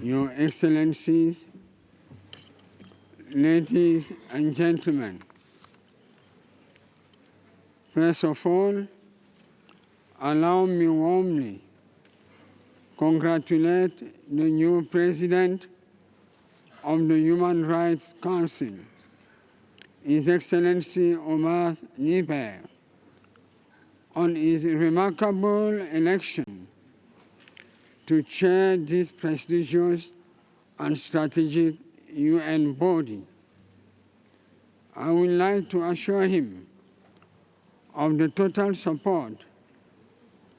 Your Excellencies, ladies and gentlemen, first of all, allow me warmly congratulate the new President of the Human Rights Council, His Excellency Omar Niper, on his remarkable election to chair this prestigious and strategic UN body. I would like to assure him of the total support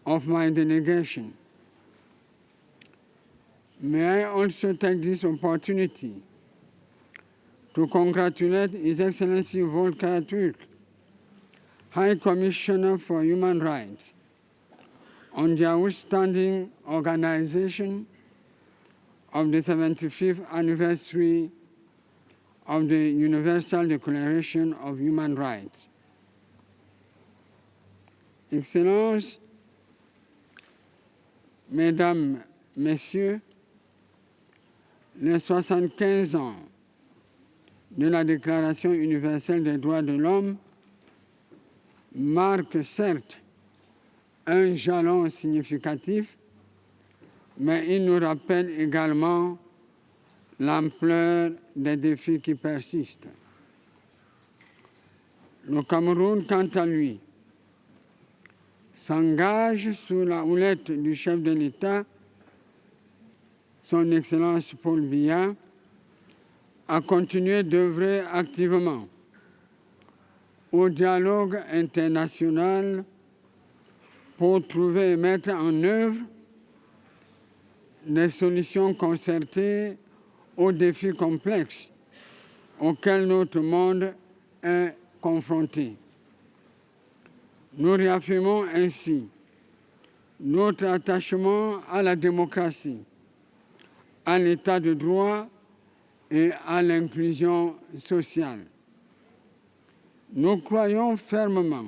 of my delegation. May I also take this opportunity to congratulate His Excellency Volker Türk, High Commissioner for Human Rights, on the outstanding organization of the 75th anniversary of the Universal Declaration of Human Rights. Excellences, Mesdames, Messieurs, les 75 ans de la Déclaration universelle des droits de l'homme marquent certes un jalon significatif, mais il nous rappelle également l'ampleur des défis qui persistent. Le Cameroun, quant à lui, s'engage sous la houlette du chef de l'État, son Excellence Paul Biya, à continuer d'œuvrer activement au dialogue international pour trouver et mettre en œuvre des solutions concertées aux défis complexes auxquels notre monde est confronté. Nous réaffirmons ainsi notre attachement à la démocratie, à l'état de droit et à l'inclusion sociale. Nous croyons fermement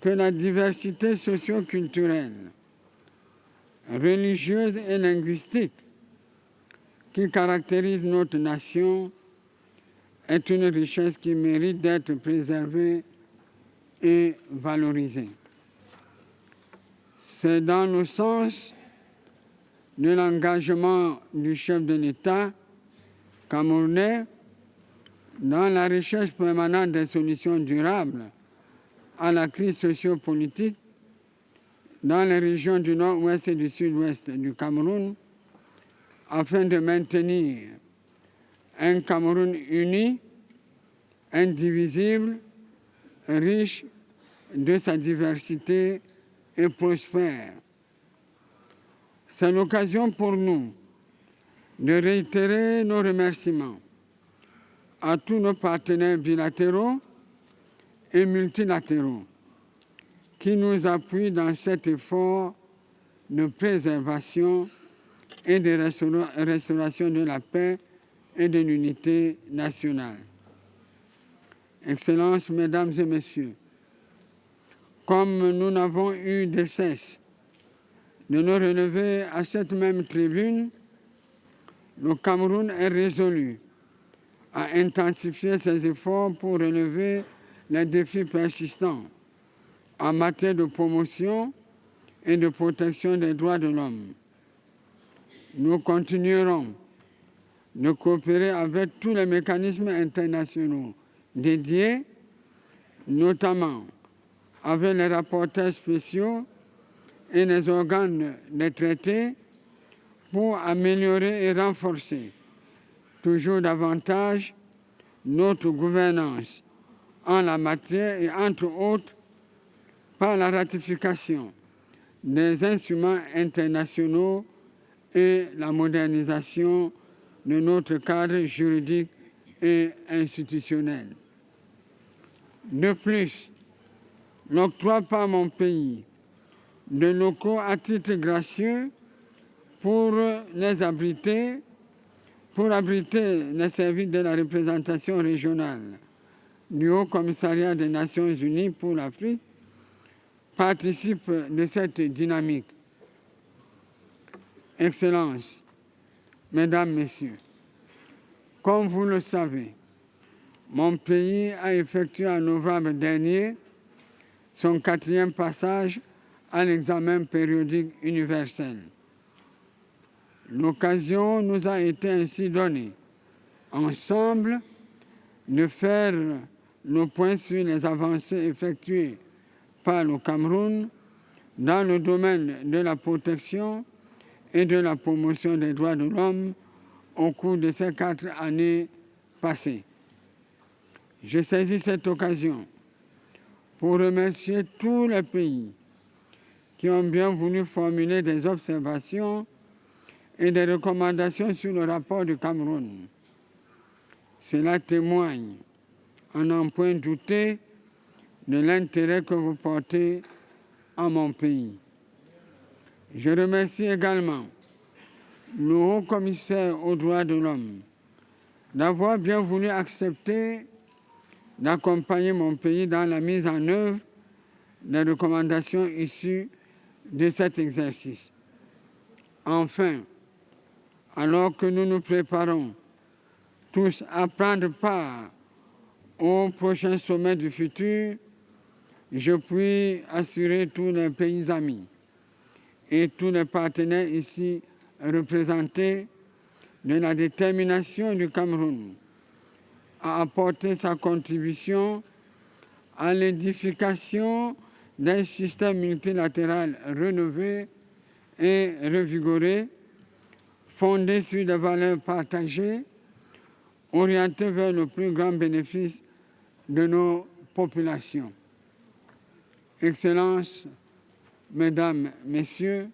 que la diversité socio-culturelle, religieuse et linguistique qui caractérise notre nation est une richesse qui mérite d'être préservée et valorisée. C'est dans le sens de l'engagement du chef de l'État camerounais dans la recherche permanente des solutions durables à la crise sociopolitique dans les régions du nord-ouest et du sud-ouest du Cameroun afin de maintenir un Cameroun uni, indivisible, riche de sa diversité et prospère. C'est l'occasion pour nous de réitérer nos remerciements à tous nos partenaires bilatéraux et multilatéraux qui nous appuient dans cet effort de préservation et de restauration de la paix et de l'unité nationale. Excellences, Mesdames et Messieurs, comme nous n'avons eu de cesse de nous relever à cette même tribune, le Cameroun est résolu à intensifier ses efforts pour relever les défis persistants en matière de promotion et de protection des droits de l'homme. Nous continuerons de coopérer avec tous les mécanismes internationaux dédiés, notamment avec les rapporteurs spéciaux et les organes des traités pour améliorer et renforcer toujours davantage notre gouvernance en la matière et entre autres par la ratification des instruments internationaux et la modernisation de notre cadre juridique et institutionnel. De plus, l'octroi par mon pays de locaux à titre gracieux pour abriter les services de la représentation régionale du Haut Commissariat des Nations Unies pour l'Afrique participe de cette dynamique. Excellences, Mesdames, Messieurs, comme vous le savez, mon pays a effectué en novembre dernier son 4e passage à l'examen périodique universel. L'occasion nous a été ainsi donnée, ensemble, de faire le point sur les avancées effectuées par le Cameroun dans le domaine de la protection et de la promotion des droits de l'homme au cours de ces 4 années passées. Je saisis cette occasion pour remercier tous les pays qui ont bien voulu formuler des observations et des recommandations sur le rapport du Cameroun. Cela témoigne, à n'en point douter, de l'intérêt que vous portez à mon pays. Je remercie également le haut-commissaire aux droits de l'homme d'avoir bien voulu accepter d'accompagner mon pays dans la mise en œuvre des recommandations issues de cet exercice. Enfin, alors que nous nous préparons tous à prendre part au prochain sommet du futur, je puis assurer tous les pays amis et tous les partenaires ici représentés de la détermination du Cameroun à apporter sa contribution à l'édification d'un système multilatéral rénové et revigoré, fondé sur des valeurs partagées, orienté vers le plus grand bénéfice de nos populations. Excellences, Mesdames, Messieurs,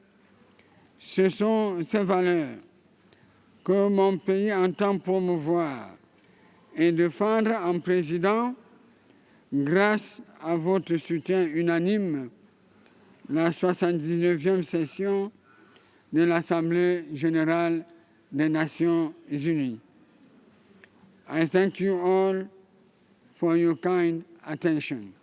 ce sont ces valeurs que mon pays entend promouvoir et défendre en présidant, grâce à votre soutien unanime, la 79e session de l'Assemblée générale des Nations unies. I thank you all for your kind attention.